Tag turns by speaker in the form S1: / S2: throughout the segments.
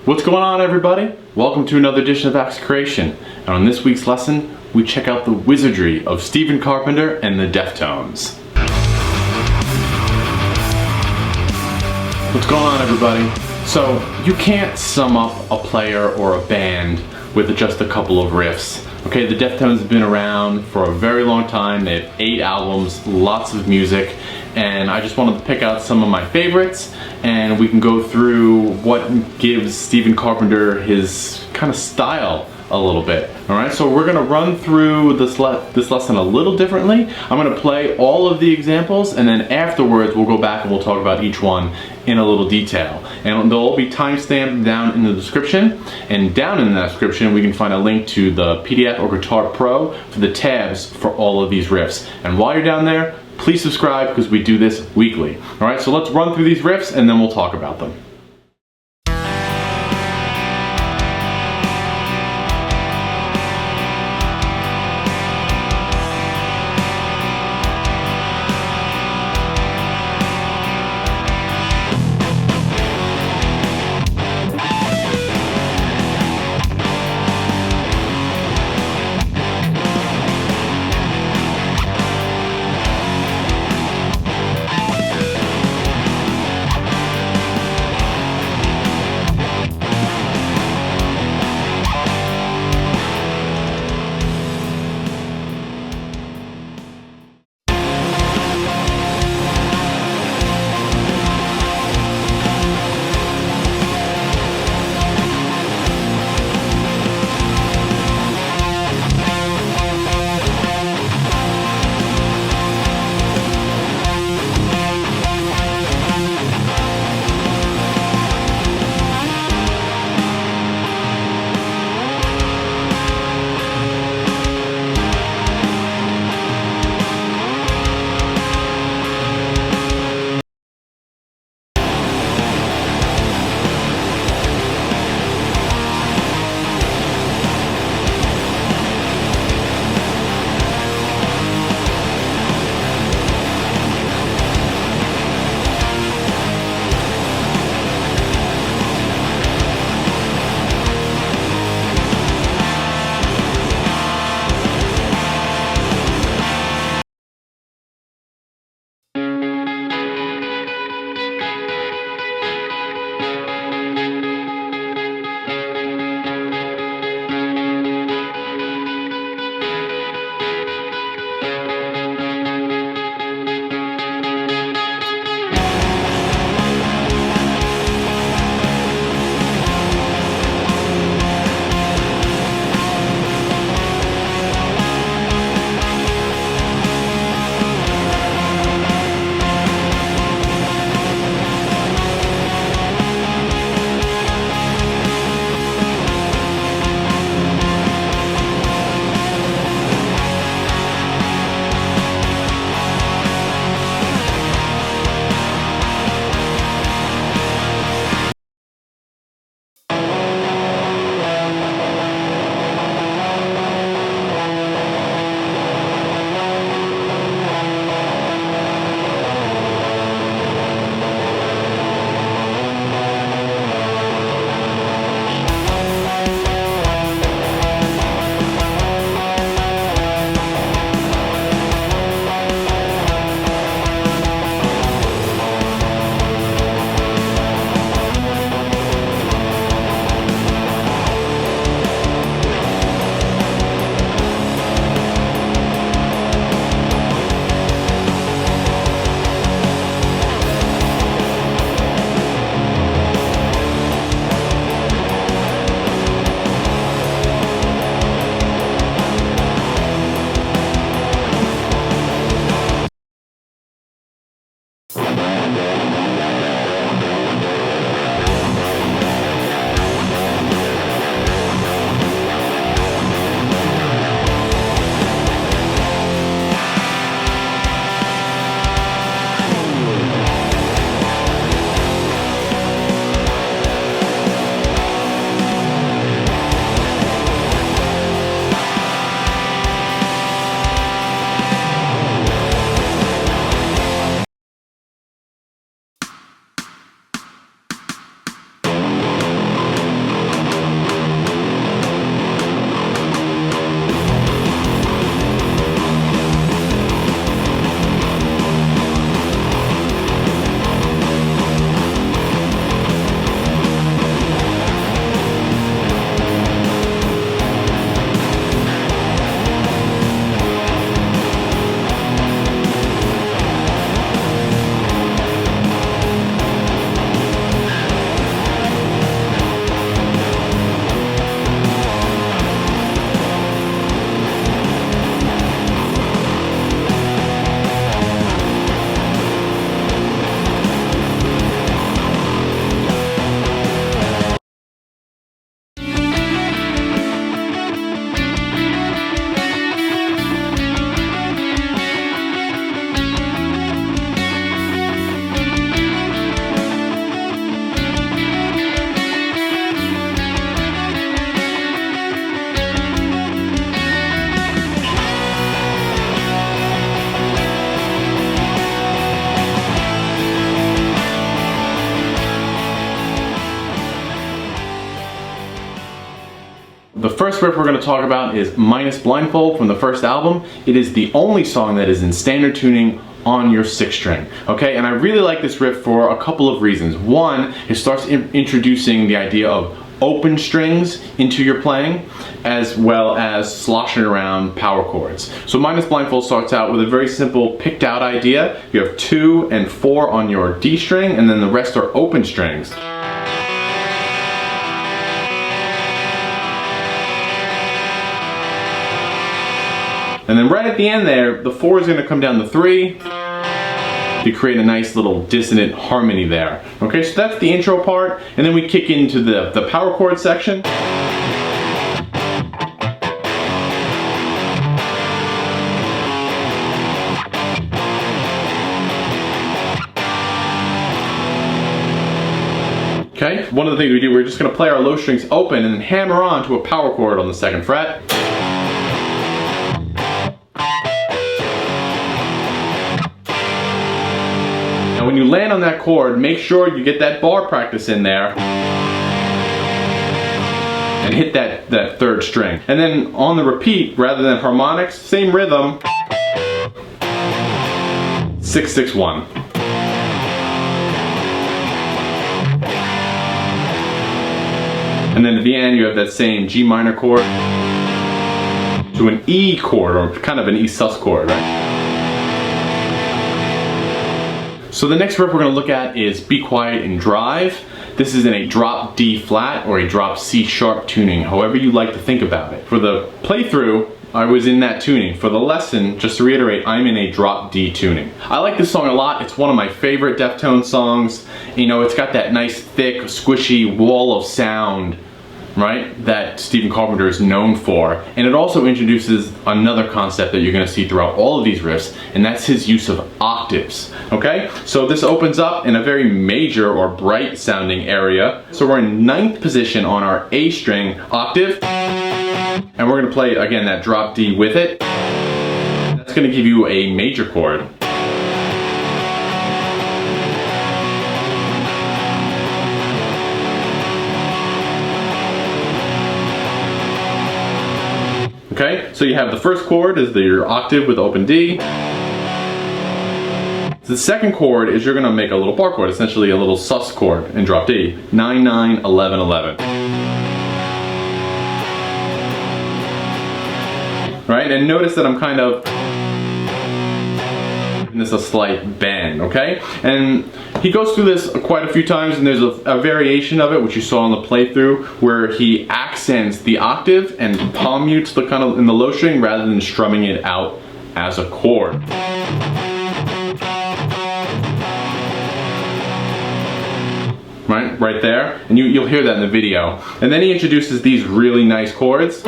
S1: What's going on, everybody? Welcome to another edition of Axe Creation. And on this week's lesson, we check out the wizardry of Stephen Carpenter and the Deftones. What's going on, everybody? So, you can't sum up a player or a band with just a couple of riffs. Okay, the Deftones have been around for a very long time. They have 8 albums, lots of music, and I just wanted to pick out some of my favorites, and we can go through what gives Stephen Carpenter his kind of style a little bit. Alright, so we're going to run through this lesson a little differently. I'm going to play all of the examples, and then afterwards we'll go back and we'll talk about each one in a little detail. And they'll all be timestamped down in the description, and down in the description we can find a link to the PDF or Guitar Pro for the tabs for all of these riffs. And while you're down there, please subscribe because we do this weekly. Alright, so let's run through these riffs and then we'll talk about them. The first riff we're going to talk about is minus Blindfold from the first album. It is the only song that is in standard tuning on your 6th string, okay? And I really like this riff for a couple of reasons. One, it starts introducing the idea of open strings into your playing, as well as sloshing around power chords. So minus Blindfold starts out with a very simple picked out idea. You have 2 and 4 on your D string, and then the rest are open strings. And then right at the end there, the 4 is going to come down to 3 to create a nice little dissonant harmony there. Okay, so that's the intro part, and then we kick into the power chord section. Okay, one of the things we do, we're just going to play our low strings open and then hammer on to a power chord on the 2nd fret. When you land on that chord, make sure you get that bar practice in there and hit that 3rd string. And then on the repeat, rather than harmonics, same rhythm, 6-6-1. And then at the end, you have that same G minor chord to an E chord, or kind of an E sus chord, right? So the next riff we're going to look at is Be Quiet and Drive. This is in a drop D flat or a drop C sharp tuning, however you like to think about it. For the playthrough, I was in that tuning. For the lesson, just to reiterate, I'm in a drop D tuning. I like this song a lot. It's one of my favorite Deftones songs. You know, it's got that nice, thick, squishy wall of sound, right, that Stephen Carpenter is known for. And it also introduces another concept that you're going to see throughout all of these riffs, and that's his use of octaves. Okay, so this opens up in a very major or bright sounding area. So we're in 9th position on our A string octave, and we're going to play again that drop D with it. That's going to give you a major chord. Okay, so you have the first chord is your octave with open D. The 2nd chord is you're going to make a little bar chord, essentially a little sus chord in drop D. 9, 9, 11, 11. Right, and notice that I'm kind of giving this a slight bend, okay? And he goes through this quite a few times, and there's a variation of it, which you saw on the playthrough, where he accents the octave and palm mutes the kind of in the low string rather than strumming it out as a chord. Right there, and you'll hear that in the video. And then he introduces these really nice chords.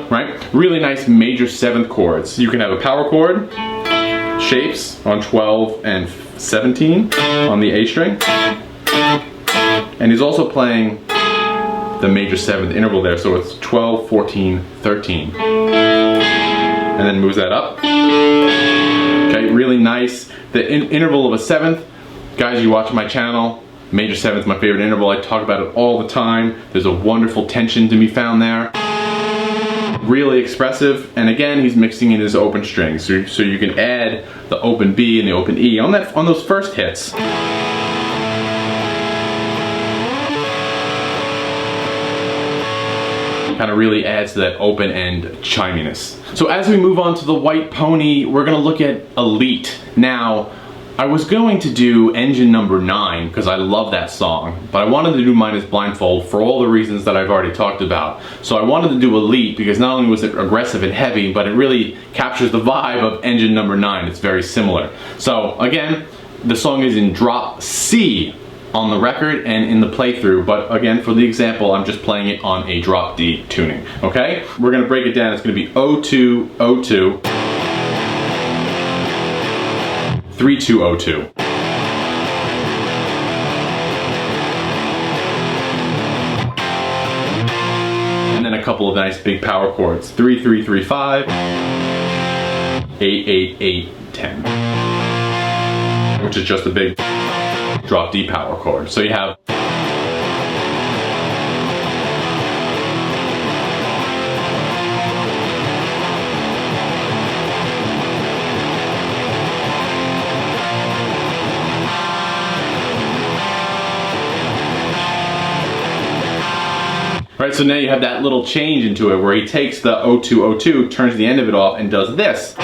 S1: Right? Really nice major 7th chords. You can have a power chord, shapes on 12 and 17 on the A string. And he's also playing the major 7th interval there, so it's 12, 14, 13. And then moves that up. Okay, really nice. The interval of a 7th, guys, you watch my channel, major 7th is my favorite interval. I talk about it all the time. There's a wonderful tension to be found there. Really expressive, and again, he's mixing in his open strings, so you can add the open B and the open E on those first hits. Kind of really adds to that open end chiminess. So as we move on to the White Pony, we're going to look at Elite. Now, I was going to do Engine number 9 because I love that song, but I wanted to do minus Blindfold for all the reasons that I've already talked about. So I wanted to do Elite because not only was it aggressive and heavy, but it really captures the vibe of Engine number 9. It's very similar. So again, the song is in drop C on the record and in the playthrough, but again, for the example, I'm just playing it on a drop D tuning, okay? We're gonna break it down. It's gonna be O2, O2, 3-2-0-2. And then a couple of nice big power chords. 3-3-3-5, 8, 8, 8, 10, which is just a big drop D power chord. So you have right, so now you have that little change into it where he takes the O2, turns the end of it off, and does this.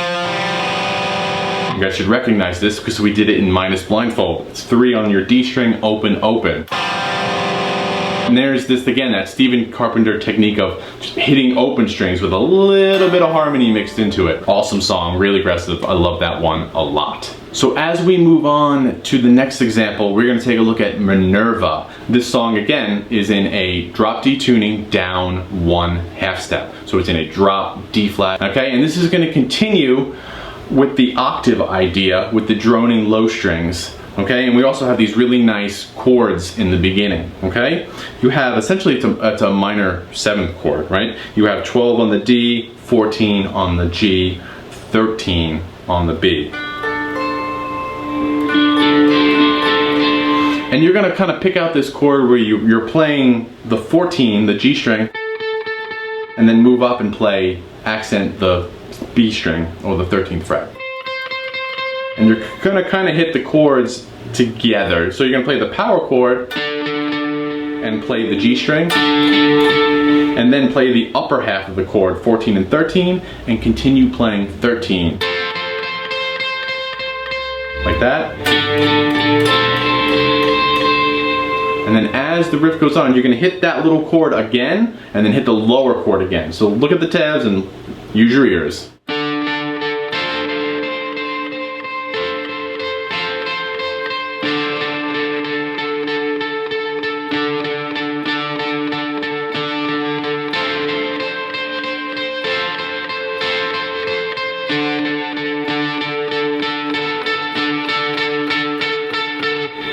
S1: You guys should recognize this because we did it in minus blindfold. It's 3 on your D string, open, open. And there's this, again, that Stephen Carpenter technique of just hitting open strings with a little bit of harmony mixed into it. Awesome song, really aggressive. I love that one a lot. So as we move on to the next example, we're going to take a look at Minerva. This song, again, is in a drop D tuning down 1 half step. So it's in a drop D flat, okay? And this is going to continue with the octave idea with the droning low strings, okay? And we also have these really nice chords in the beginning, okay? You have, essentially, it's a minor 7th chord, right? You have 12 on the D, 14 on the G, 13 on the B. And you're gonna kind of pick out this chord where you're playing the 14, the G string, and then move up and play accent the B string, or the 13th fret. And you're gonna kind of hit the chords together. So you're gonna play the power chord, and play the G string, and then play the upper half of the chord, 14 and 13, and continue playing 13. Like that. And then as the riff goes on, you're going to hit that little chord again, and then hit the lower chord again. So look at the tabs and use your ears.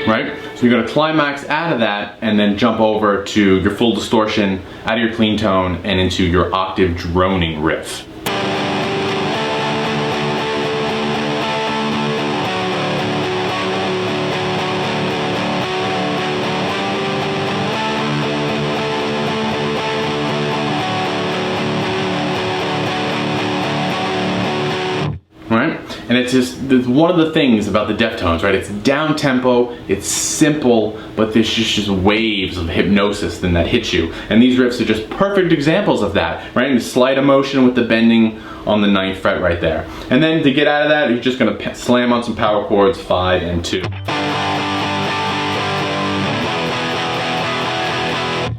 S1: Right? So you're going to climax out of that and then jump over to your full distortion, out of your clean tone, and into your octave droning riff. Right? And it's one of the things about the Deftones, right? It's down tempo, it's simple, but there's just waves of hypnosis then that hit you. And these riffs are just perfect examples of that, right? And the slight emotion with the bending on the 9th fret right there. And then to get out of that, you're just gonna slam on some power chords, 5 and 2.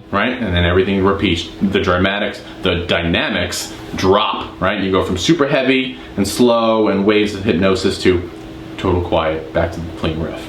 S1: Right? And then everything repeats. The dynamics drop, right? You go from super heavy and slow and waves of hypnosis to total quiet, back to the clean riff.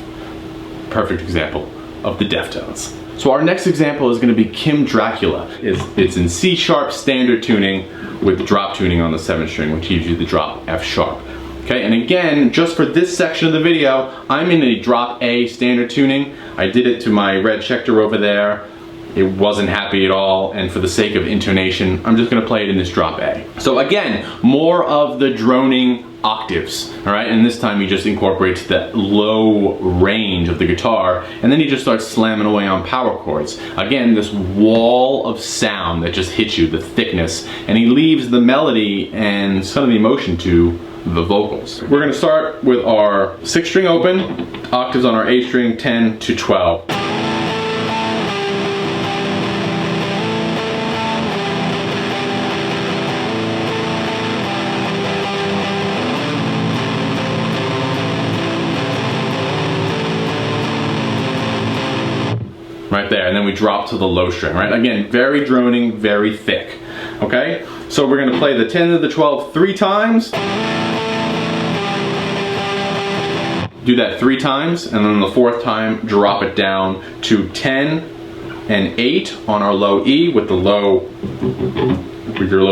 S1: Perfect example of the Deftones. So our next example is going to be Kimdracula. It's in C sharp standard tuning with drop tuning on the 7th string, which gives you the drop F sharp. Okay, and again, just for this section of the video, I'm in a drop A standard tuning. I did it to my red Schecter over there. It wasn't happy at all, and for the sake of intonation, I'm just gonna play it in this drop A. So again, more of the droning octaves, all right? And this time he just incorporates that low range of the guitar, and then he just starts slamming away on power chords. Again, this wall of sound that just hits you, the thickness, and he leaves the melody and some of the emotion to the vocals. We're gonna start with our 6th string open, octaves on our A string, 10 to 12. Right there, and then we drop to the low string, right? Again, very droning, very thick, okay? So we're gonna play the 10 to the 12 3 times. Do that 3 times, and then the 4th time, drop it down to 10 and 8 on our low E with your low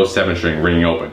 S1: 7th string ringing open.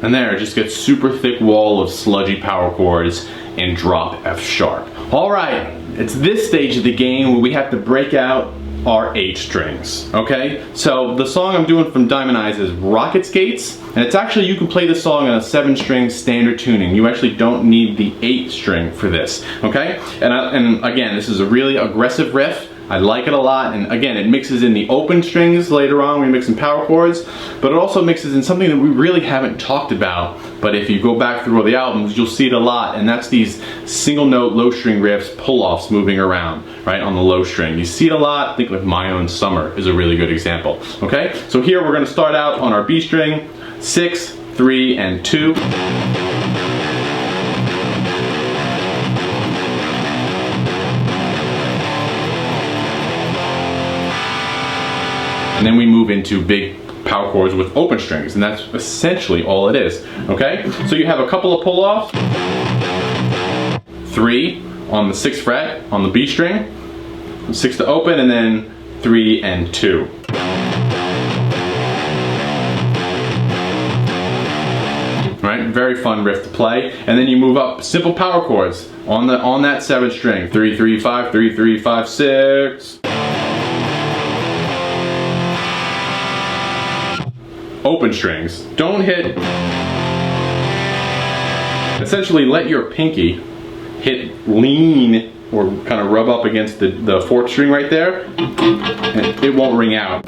S1: And there, it just gets super thick wall of sludgy power chords in drop F sharp. All right, it's this stage of the game where we have to break out our 8 strings, okay? So the song I'm doing from Diamond Eyes is Rocket Skates, and it's actually, you can play this song on a 7-string standard tuning. You actually don't need the 8 string for this, okay? And again, this is a really aggressive riff. I like it a lot, and again, it mixes in the open strings later on when we mix in power chords, but it also mixes in something that we really haven't talked about, but if you go back through all the albums, you'll see it a lot, and that's these single note low string riffs, pull-offs moving around, right, on the low string. You see it a lot. I think like My Own Summer is a really good example, okay? So here we're gonna start out on our B string, 6, 3, and 2. And then we move into big power chords with open strings, and that's essentially all it is, okay? So you have a couple of pull-offs, 3 on the 6th fret on the B string, 6 to open, and then 3 and 2. Right, very fun riff to play, and then you move up simple power chords on that 7th string, 3, 3, 5, 3, 3, 5, 6. Open strings. Don't hit, essentially let your pinky lean or kind of rub up against the 4th string right there, and it won't ring out.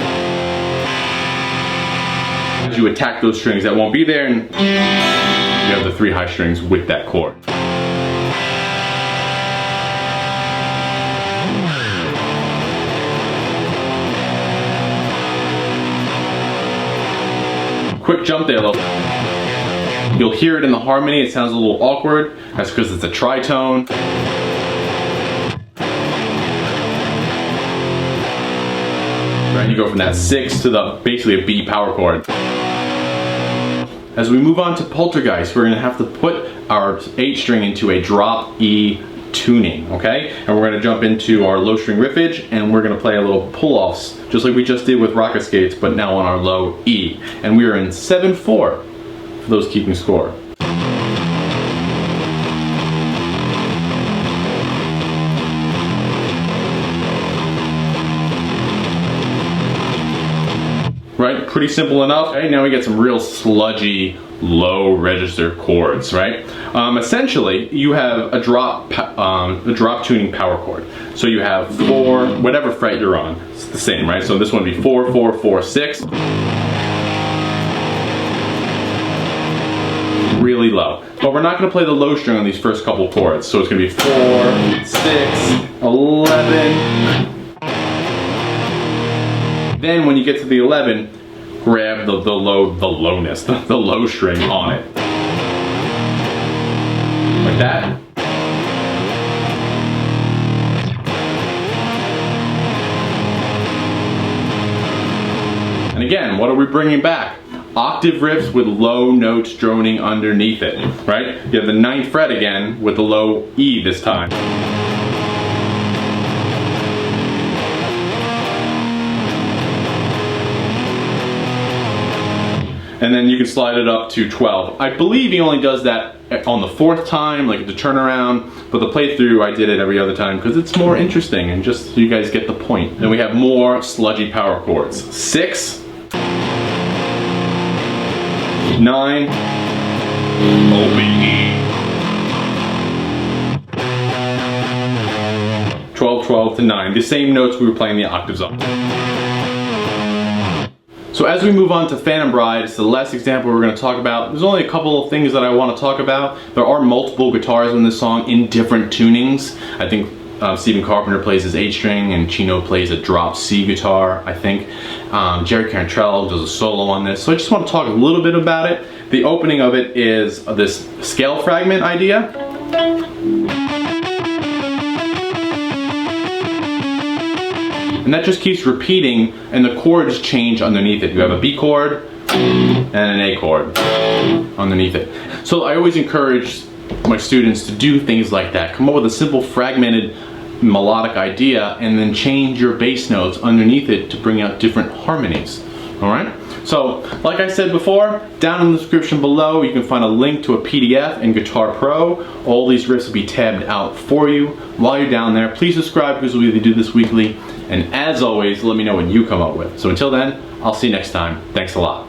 S1: As you attack those strings that won't be there, and you have the 3 high strings with that chord. Quick jump there, you'll hear it in the harmony, it sounds a little awkward, that's because it's a tritone. Right, you go from that 6 to basically a B power chord. As we move on to Poltergeist, we're gonna have to put our 8 string into a drop E tuning, okay? And we're gonna jump into our low string riffage, and we're gonna play a little pull-offs, just like we just did with Rocket Skates, but now on our low E. And we are in 7/4 for those keeping score. Right, pretty simple enough. Okay, now we get some real sludgy, low register chords, right? Essentially, you have a drop tuning power chord. So you have 4, whatever fret you're on, it's the same, right? So this one would be 4, 4, 4, 6. Really low. But we're not gonna play the low string on these first couple chords. So it's gonna be 4, 6, 11. Then when you get to the 11, grab the low string on it. Like that. And again, what are we bringing back? Octave riffs with low notes droning underneath it, right? You have the 9th fret again with the low E this time. And then you can slide it up to 12. I believe he only does that on the 4th time, like the turnaround, but the playthrough I did it every other time because it's more interesting and just so you guys get the point. Then we have more sludgy power chords. 6, 9, open E. 12, 12 to 9, the same notes we were playing the octaves on. So as we move on to Phantom Bride, it's the last example we're going to talk about. There's only a couple of things that I want to talk about. There are multiple guitars in this song in different tunings. I think Stephen Carpenter plays his 8 string and Chino plays a drop C guitar, I think. Jerry Cantrell does a solo on this. So I just want to talk a little bit about it. The opening of it is this scale fragment idea. And that just keeps repeating, and the chords change underneath it. You have a B chord and an A chord underneath it. So I always encourage my students to do things like that. Come up with a simple fragmented melodic idea and then change your bass notes underneath it to bring out different harmonies. All right? So, like I said before, down in the description below you can find a link to a PDF in Guitar Pro. All these riffs will be tabbed out for you. While you're down there, please subscribe because we do this weekly. And as always, let me know what you come up with. So until then, I'll see you next time. Thanks a lot.